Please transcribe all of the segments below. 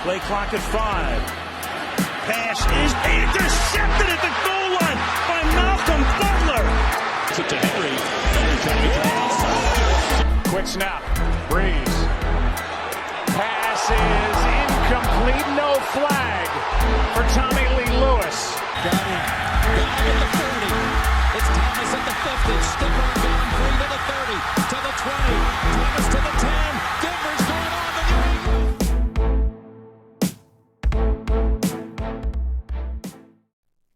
Play clock at 5. Pass is intercepted at the goal line by Malcolm Butler. To Henry. Quick snap. Breeze. Pass is incomplete. No flag for Tommy Lee Lewis. Got him at the 40. It's Thomas at the 50. Skipper going free to the 30. To the 20. Thomas to the 10. Denver's going on the New England.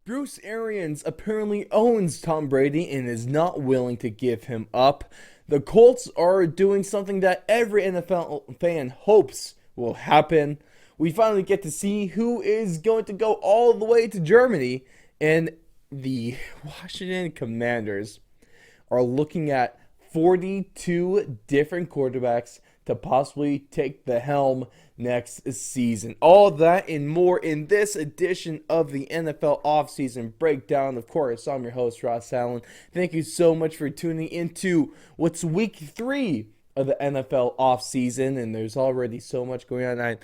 Bruce Arians apparently owns Tom Brady and is not willing to give him up. The Colts are doing something that every NFL fan hopes will happen. We finally get to see who is going to go all the way to Germany, and the Washington Commanders are looking at 42 different quarterbacks to possibly take the helm next season. All that and more in this edition of the NFL Offseason Breakdown. Of course, I'm your host, Ross Allen. Thank you so much for tuning into what's week 3 of the NFL offseason, and there's already so much going on.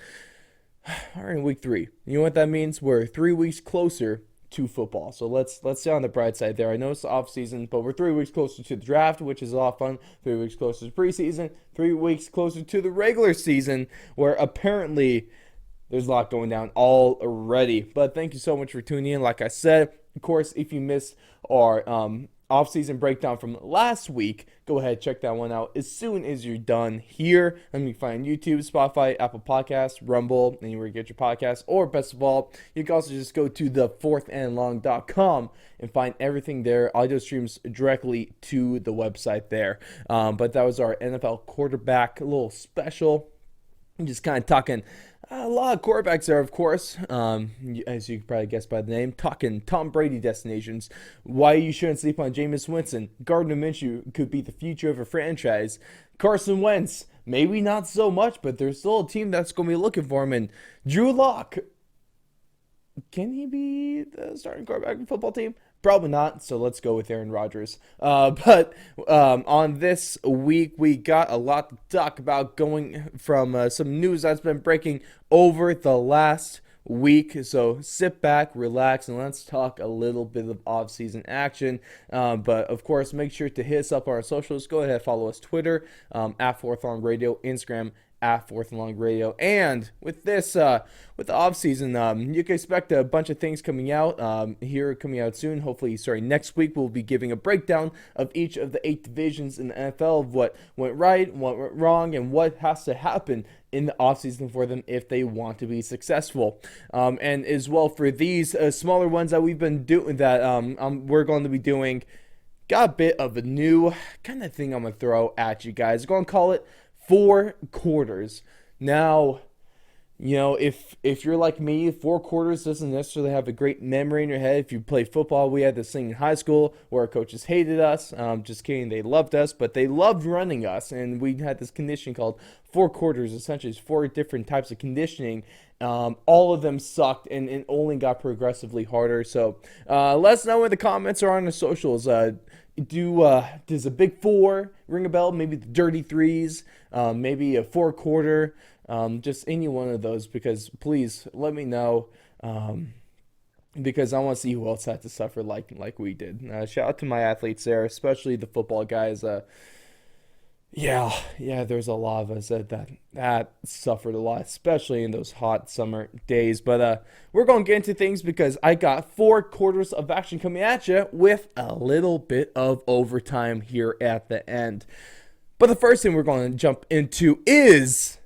We're in week 3. You know what that means? We're 3 weeks closer to football. So let's stay on the bright side there. I know it's the offseason, but we're 3 weeks closer to the draft, which is a lot of fun. 3 weeks closer to preseason. 3 weeks closer to the regular season, where apparently there's a lot going down already. But thank you so much for tuning in. Like I said, of course, if you missed our offseason breakdown from last week, go ahead, check that one out as soon as you're done here. Let me find YouTube, Spotify, Apple Podcasts, Rumble, anywhere you get your podcasts. Or best of all, you can also just go to thefourthandlong.com and find everything there. Audio streams directly to the website there. But that was our NFL quarterback little special. I'm just kind of talking a lot of quarterbacks there, of course, as you can probably guess by the name, talking Tom Brady destinations, why you shouldn't sleep on Jameis Winston, Gardner Minshew could be the future of a franchise, Carson Wentz, maybe not so much, but there's still a team that's going to be looking for him, and Drew Lock, can he be the starting quarterback of the football team? Probably not, so let's go with Aaron Rodgers. But on this week, we got a lot to talk about going from some news that's been breaking over the last week. So sit back, relax, and let's talk a little bit of off-season action. But, of course, make sure to hit us up on our socials. Go ahead, follow us Twitter, at Fourth Long Radio, Instagram, at Fourth and Long Radio. And with this, with the offseason, you can expect a bunch of things coming out coming out soon. Hopefully, next week, we'll be giving a breakdown of each of the 8 divisions in the NFL, of what went right, what went wrong, and what has to happen in the offseason for them if they want to be successful. And as well for these smaller ones that we've been doing, that we're going to be doing, got a bit of a new kind of thing I'm going to throw at you guys. I'm going to call it 4 quarters. Now, you know, if you're like me, 4 quarters doesn't necessarily have a great memory in your head. If you play football, we had this thing in high school where our coaches hated us. Just kidding, they loved us, but they loved running us, and we had this conditioning called 4 quarters. Essentially, it's 4 different types of conditioning. All of them sucked, and it only got progressively harder. So let us know in the comments or on the socials. Does a big 4 ring a bell? Maybe the dirty 3s, maybe a 4 quarter, just any one of those, because please let me know, because I want to see who else had to suffer like we did. Shout out to my athletes there, especially the football guys. Yeah, there's a lot of us that suffered a lot, especially in those hot summer days. But we're going to get into things because I got 4 quarters of action coming at you with a little bit of overtime here at the end. But the first thing we're going to jump into is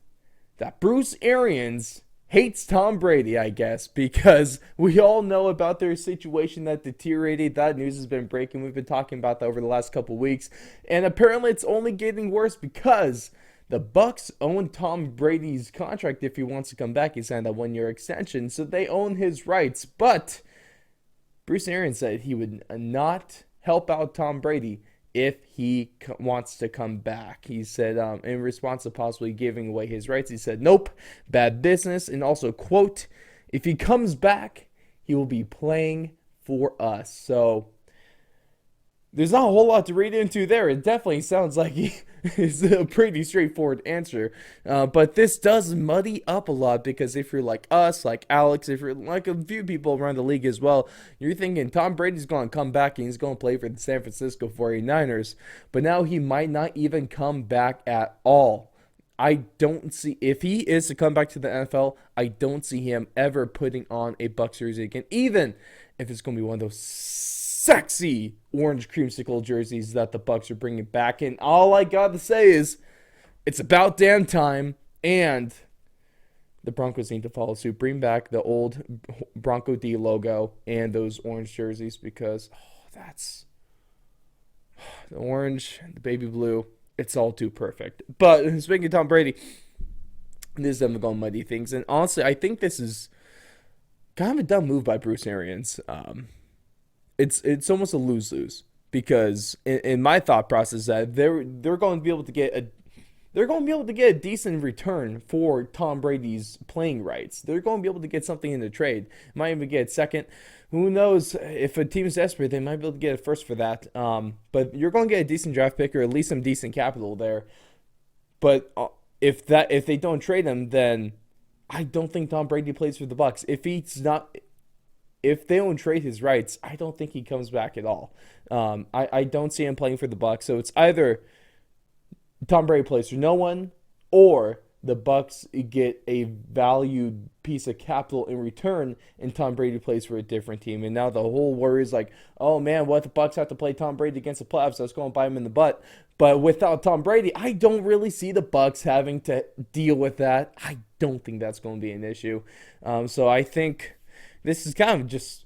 that Bruce Arians hates Tom Brady, I guess, because we all know about their situation that deteriorated. That news has been breaking. We've been talking about that over the last couple weeks. And apparently it's only getting worse because the Bucs own Tom Brady's contract if he wants to come back. He signed a 1-year extension, so they own his rights. But Bruce Arians said he would not help out Tom Brady if he wants to come back. He said, in response to possibly giving away his rights, he said, nope, bad business. And also, quote, if he comes back, he will be playing for us. So there's not a whole lot to read into there. It definitely sounds like is a pretty straightforward answer. But this does muddy up a lot because if you're like us, like Alex, if you're like a few people around the league as well, you're thinking Tom Brady's going to come back and he's going to play for the San Francisco 49ers. But now he might not even come back at all. I don't see, if he is to come back to the NFL, I don't see him ever putting on a Bucs jersey again, even if it's going to be one of those sexy orange creamsicle jerseys that the Bucs are bringing back. And all I got to say is, it's about damn time, and the Broncos need to follow suit. Bring back the old Bronco D logo and those orange jerseys, because that's the orange, the baby blue. It's all too perfect. But speaking of Tom Brady, this is them going to muddy things. And honestly, I think this is kind of a dumb move by Bruce Arians. It's almost a lose-lose, because in my thought process that they're going to be able to get a decent return for Tom Brady's playing rights. They're going to be able to get something in the trade. Might even get a second. Who knows, if a team is desperate, they might be able to get a first for that. But you're going to get a decent draft pick, or at least some decent capital there. But if they don't trade him, then I don't think Tom Brady plays for the Bucs. If they don't trade his rights, I don't think he comes back at all. I don't see him playing for the Bucs. So it's either Tom Brady plays for no one, or the Bucs get a valued piece of capital in return, and Tom Brady plays for a different team. And now the whole worry is like, oh man, what if the Bucs have to play Tom Brady against the playoffs? That's going to bite him in the butt. But without Tom Brady, I don't really see the Bucs having to deal with that. I don't think that's going to be an issue. So I think this is kind of just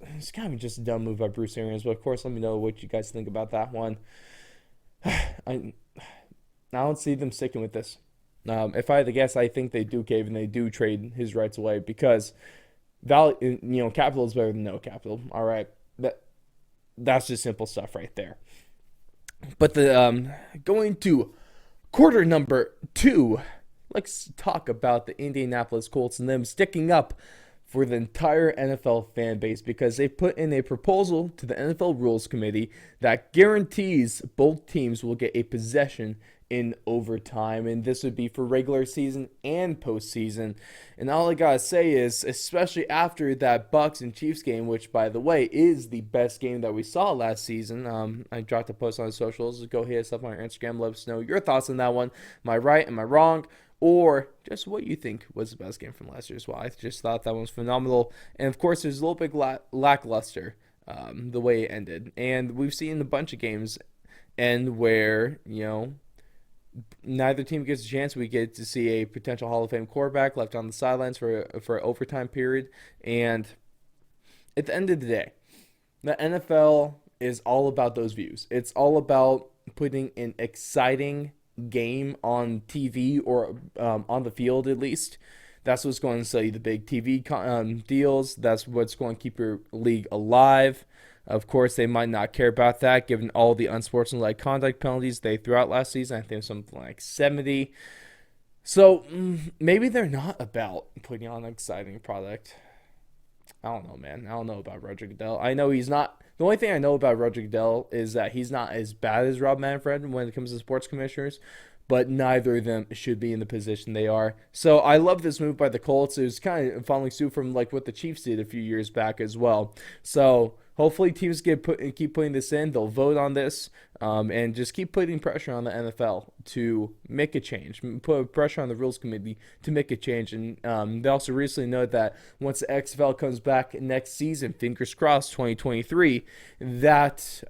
a dumb move by Bruce Arians. But of course, let me know what you guys think about that one. I don't see them sticking with this. If I had to guess, I think they do cave and they do trade his rights away, because capital is better than no capital. All right, that's just simple stuff right there. But going to quarter number 2, let's talk about the Indianapolis Colts and them sticking up for the entire NFL fan base, because they put in a proposal to the NFL Rules Committee that guarantees both teams will get a possession in overtime, and this would be for regular season and postseason. And all I gotta say is, especially after that Bucs and Chiefs game, which by the way is the best game that we saw last season. I dropped a post on the socials. Go hit us up on our Instagram. Let us know your thoughts on that one. Am I right? Am I wrong? Or just what you think was the best game from last year as well. I just thought that one was phenomenal. And of course, there's a little bit lackluster the way it ended. And we've seen a bunch of games end where, neither team gets a chance. We get to see a potential Hall of Fame quarterback left on the sidelines for an overtime period. And at the end of the day, the NFL is all about those views. It's all about putting an exciting game on TV, or on the field at least. That's what's going to sell you the big TV deals. That's what's going to keep your league alive. Of course, they might not care about that, given all the unsportsmanlike conduct penalties they threw out last season. I think something like 70. So maybe they're not about putting on an exciting product. I don't know, man. I don't know about Roger Goodell. I know he's not. The only thing I know about Roger Goodell is that he's not as bad as Rob Manfred when it comes to sports commissioners, but neither of them should be in the position they are. So I love this move by the Colts. It was kind of following suit from like what the Chiefs did a few years back as well. So hopefully teams keep putting this in. They'll vote on this, and just keep putting pressure on the NFL to make a change. Put pressure on the Rules Committee to make a change. And they also recently noted that once the XFL comes back next season, fingers crossed, 2023, that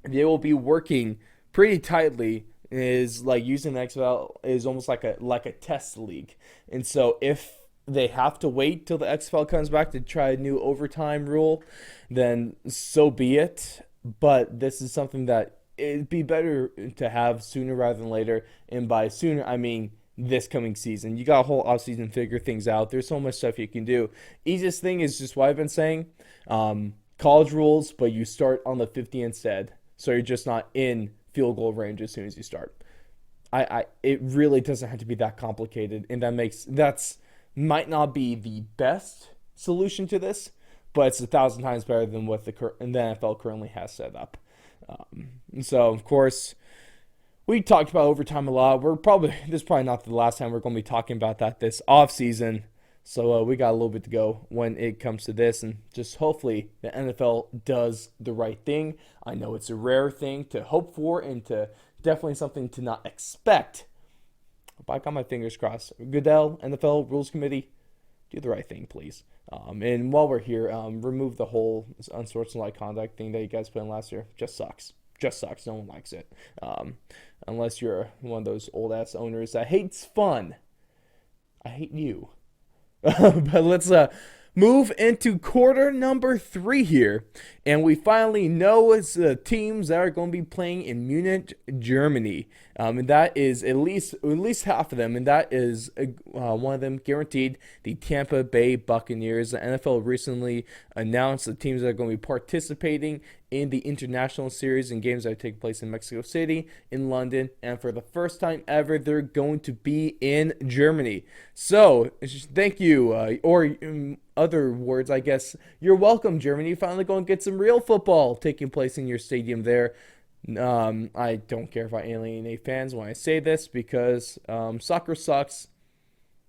they will be working pretty tightly. Is like using the XFL is almost like a test league. And so if they have to wait till the XFL comes back to try a new overtime rule, then so be it. But this is something that it'd be better to have sooner rather than later. And by sooner, I mean this coming season. You got a whole offseason to figure things out. There's so much stuff you can do. Easiest thing is just what I've been saying. College rules, but you start on the 50 instead. So you're just not in field goal range as soon as you start. It really doesn't have to be that complicated, and that's might not be the best solution to this, but it's 1,000 times better than what the NFL currently has set up. So of course, We talked about overtime a lot. This is probably not the last time we're going to be talking about that this offseason. So we got a little bit to go when it comes to this, and just hopefully the NFL does the right thing. I know it's a rare thing to hope for and to definitely something to not expect. But I got my fingers crossed. Goodell, NFL Rules Committee, do the right thing, please. And while we're here, remove the whole unsportsmanlike conduct thing that you guys put in last year. Just sucks. Just sucks. No one likes it. Unless you're one of those old-ass owners that hates fun. I hate you. But let's move into quarter number 3 here. And we finally know it's the teams that are going to be playing in Munich, Germany. And that is at least half of them. And that is one of them guaranteed, the Tampa Bay Buccaneers. The NFL recently announced the teams that are going to be participating in the international series and games that take place in Mexico City, in London, and for the first time ever, they're going to be in Germany. So, thank you, or in other words, I guess, you're welcome, Germany. Finally going to get some real football taking place in your stadium there. I don't care if I alienate fans when I say this, because soccer sucks.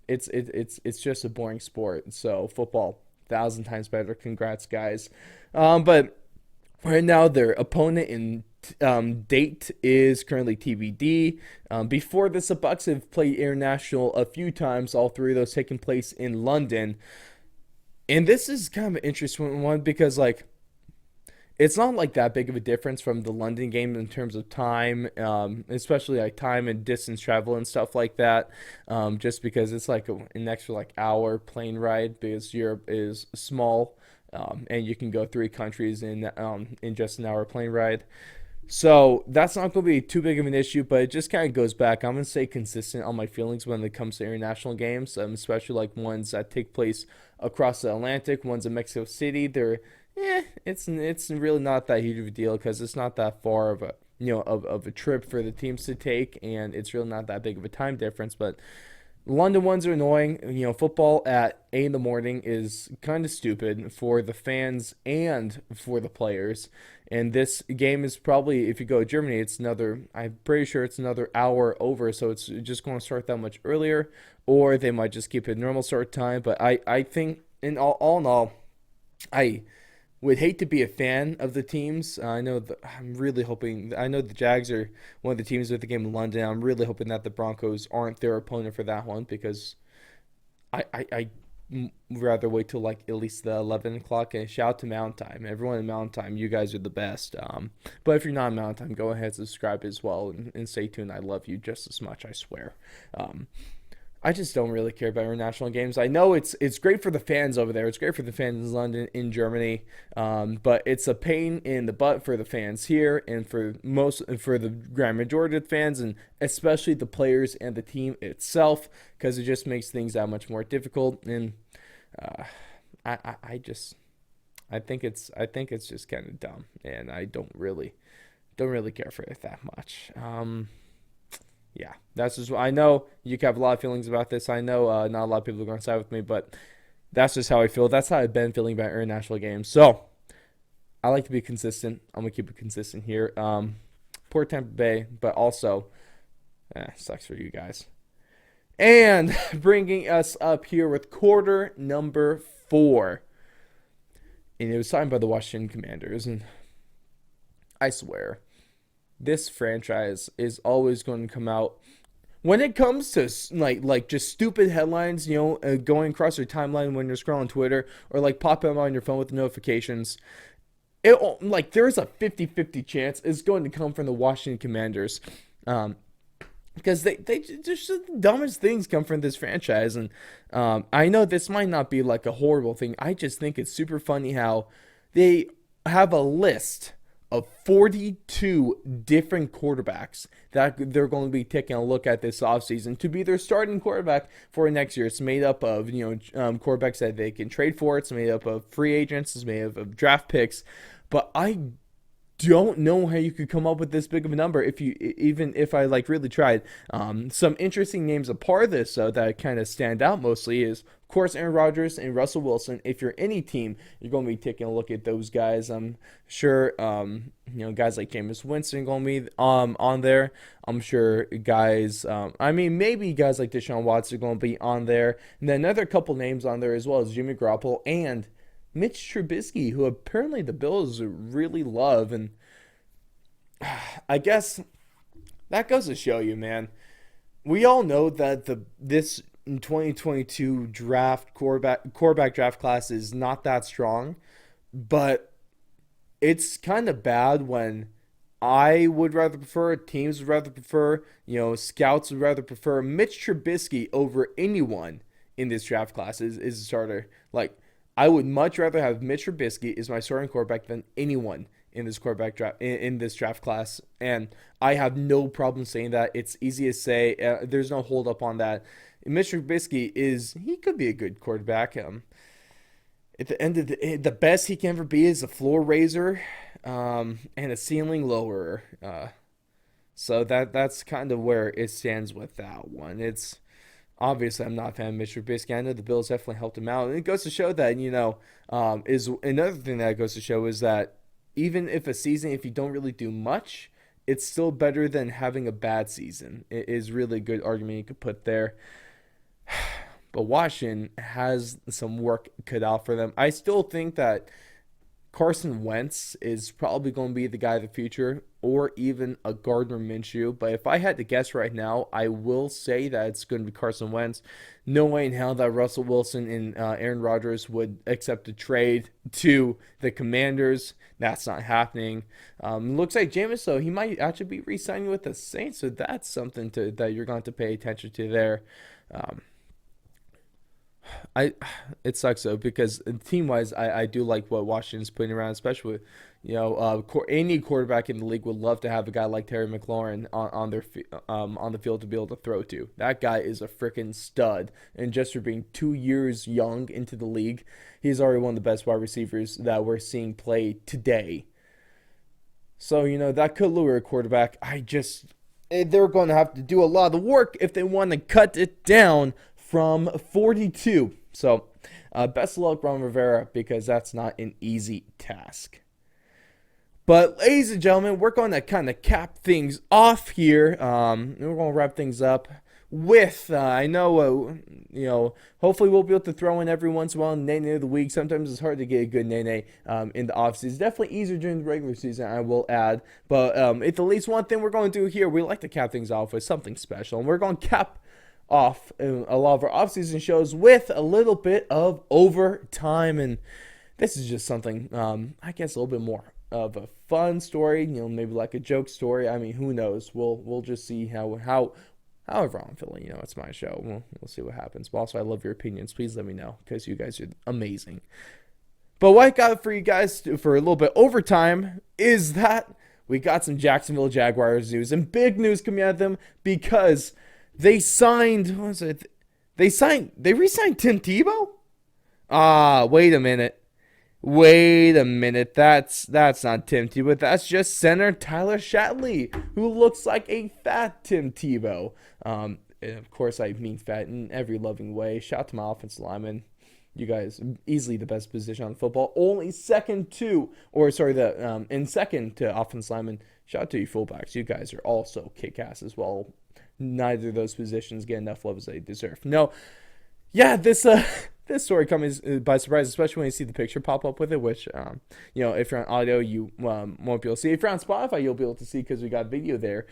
It's just a boring sport. So football, 1,000 times better. Congrats, guys. But right now, their opponent in date is currently TBD. Before this, the Bucs have played international a few times, all 3 of those taking place in London. And this is kind of an interesting one because, like, it's not like that big of a difference from the London game in terms of time, especially like time and distance travel and stuff like that. Just because it's like an extra like hour plane ride because Europe is small. And you can go 3 countries in just an hour plane ride. So that's not going to be too big of an issue, but it just kind of goes back. I'm going to stay consistent on my feelings when it comes to international games, especially like ones that take place across the Atlantic, ones in Mexico City. It's really not that huge of a deal because it's not that far of a trip for the teams to take, and it's really not that big of a time difference, but London ones are annoying. Football at 8 in the morning is kind of stupid for the fans and for the players. And this game is probably, if you go to Germany, I'm pretty sure it's another hour over, so it's just going to start that much earlier, or they might just keep it normal start time. But I think, in all, I would hate to be a fan of the teams. I'm really hoping. I know the Jags are one of the teams with the game in London. I'm really hoping that the Broncos aren't their opponent for that one because I rather wait till like at least the 11 o'clock. And shout out to Mountain Time. Everyone in Mountain Time, you guys are the best. But if you're not in Mountain Time, go ahead and subscribe as well and stay tuned. I love you just as much, I swear. I just don't really care about international games. I know it's great for the fans over there. It's great for the fans in London, in Germany, but it's a pain in the butt for the fans here and for the grand majority of the fans, and especially the players and the team itself, because it just makes things that much more difficult. And I think it's just kind of dumb, and I don't really care for it that much. Yeah, that's just I know you have a lot of feelings about this. I know not a lot of people are going to side with me, but that's just how I feel. That's how I've been feeling about international games. So I like to be consistent. I'm going to keep it consistent here. Poor Tampa Bay, but also sucks for you guys. And bringing us up here with quarter number 4. And it was signed by the Washington Commanders. And I swear, this franchise is always going to come out when it comes to like just stupid headlines, going across your timeline when you're scrolling Twitter or like popping up on your phone with the notifications. There's a 50-50 chance it's going to come from the Washington Commanders, because they just the dumbest things come from this franchise. And I know this might not be like a horrible thing. I just think it's super funny how they have a list of 42 different quarterbacks that they're going to be taking a look at this offseason to be their starting quarterback for next year. It's made up of quarterbacks that they can trade for. It's made up of free agents. It's made up of draft picks. But I don't know how you could come up with this big of a number if I really tried. Some interesting names a part of this that kind of stand out mostly is Of course, Aaron Rodgers and Russell Wilson. If you're any team, you're going to be taking a look at those guys. I'm sure, guys like Jameis Winston are going to be on there. I'm sure guys, maybe guys like Deshaun Watson are going to be on there. And then another couple names on there as well as Jimmy Garoppolo and Mitch Trubisky, who apparently the Bills really love. And I guess that goes to show you, man. We all know that this 2022 quarterback draft class is not that strong, but it's kind of bad when I would rather prefer, teams would rather prefer, scouts would rather prefer Mitch Trubisky over anyone in this draft class is a starter. Like, I would much rather have Mitch Trubisky as my starting quarterback than anyone in this quarterback draft in this draft class, and I have no problem saying that. It's easy to say. There's no hold up on that. Mitch Trubisky he could be a good quarterback. At the end of the best he can ever be is a floor raiser, and a ceiling lowerer. So that's kind of where it stands with that one. It's obviously I'm not a fan of Mitch Trubisky. I know the Bills definitely helped him out, and it goes to show that is another thing that goes to show is that even if you don't really do much, it's still better than having a bad season. It is really a good argument you could put there. But Washington has some work cut out for them. I still think that Carson Wentz is probably going to be the guy of the future, or even a Gardner Minshew. But if I had to guess right now, I will say that it's going to be Carson Wentz. No way in hell that Russell Wilson and Aaron Rodgers would accept a trade to the Commanders. That's not happening. Looks like Jameis, though, he might actually be re-signing with the Saints, so that's something that you're going to pay attention to there. It sucks though, because team-wise, I do like what Washington's putting around, especially with, any quarterback in the league would love to have a guy like Terry McLaurin on the field to be able to throw to. That guy is a freaking stud, and just for being 2 years young into the league, he's already one of the best wide receivers that we're seeing play today. So, that could lure a quarterback. They're going to have to do a lot of the work if they want to cut it down from 42. So, best of luck, Ron Rivera, because that's not an easy task. But, ladies and gentlemen, we're going to kind of cap things off here. We're going to wrap things up with, hopefully we'll be able to throw in every once in a while Nene of the week. Sometimes it's hard to get a good Nene in the offseason. It's definitely easier during the regular season, I will add. But it's at least one thing we're going to do here. We like to cap things off with something special. And we're going to cap off a lot of our offseason shows with a little bit of overtime. And this is just something, I guess, a little bit more of a fun story, maybe like a joke story. I mean, who knows? We'll just see however I'm feeling. It's my show. We'll see what happens. But also, I love your opinions. Please let me know, because you guys are amazing. But what I got for you guys for a little bit overtime is that we got some Jacksonville Jaguars news, and big news coming out of them, because they re-signed Tim Tebow? Wait a minute. That's not Tim Tebow. That's just center Tyler Shatley, who looks like a fat Tim Tebow. And of course, I mean fat in every loving way. Shout out to my offensive lineman. You guys, easily the best position on football. Only second to offensive lineman. Shout out to you fullbacks. You guys are also kick-ass as well. Neither of those positions get enough love as they deserve. No, yeah, this story comes by surprise, especially when you see the picture pop up with it, which, if you're on audio, you won't be able to see. If you're on Spotify, you'll be able to see because we got video there.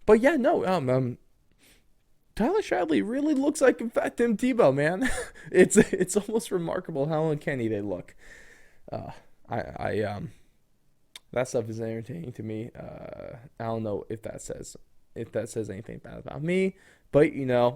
But yeah, no, Tyler Shatley really looks like a fat Tim Tebow, man. It's almost remarkable how uncanny they look. That stuff is entertaining to me. I don't know if that says anything bad about me, but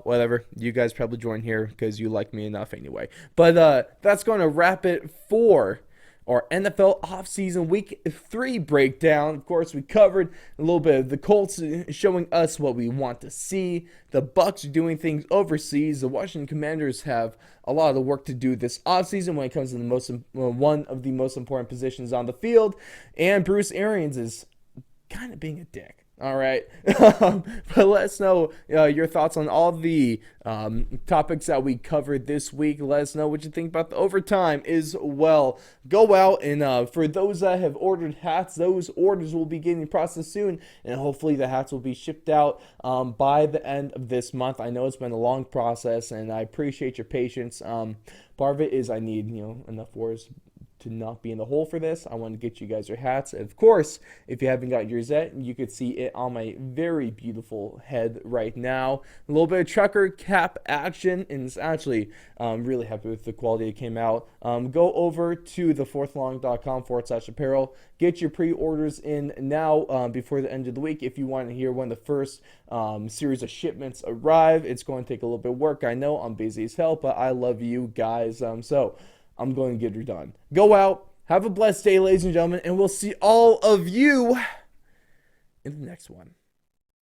whatever. You guys probably join here because you like me enough anyway. But that's going to wrap it for our NFL offseason Week 3 breakdown. Of course, we covered a little bit of the Colts showing us what we want to see. The Bucs are doing things overseas. The Washington Commanders have a lot of the work to do this offseason when it comes to one of the most important positions on the field. And Bruce Arians is kind of being a dick. All right. But let us know your thoughts on all the topics that we covered this week. Let us know what you think about the overtime as well. Go out and for those that have ordered hats, those orders will be getting processed soon, and hopefully the hats will be shipped out by the end of this month. I know it's been a long process, and I appreciate your patience. Part of it is I need enough orders to not be in the hole for this. I want to get you guys your hats. And of course, if you haven't got yours yet, you could see it on my very beautiful head right now. A little bit of trucker cap action, and it's actually really happy with the quality it came out. Go over to thefourthlong.com/apparel. Get your pre-orders in now before the end of the week. If you want to hear when the first series of shipments arrive, it's going to take a little bit of work. I know I'm busy as hell, but I love you guys. So I'm going to get her done. Go out, have a blessed day, ladies and gentlemen, and we'll see all of you in the next one.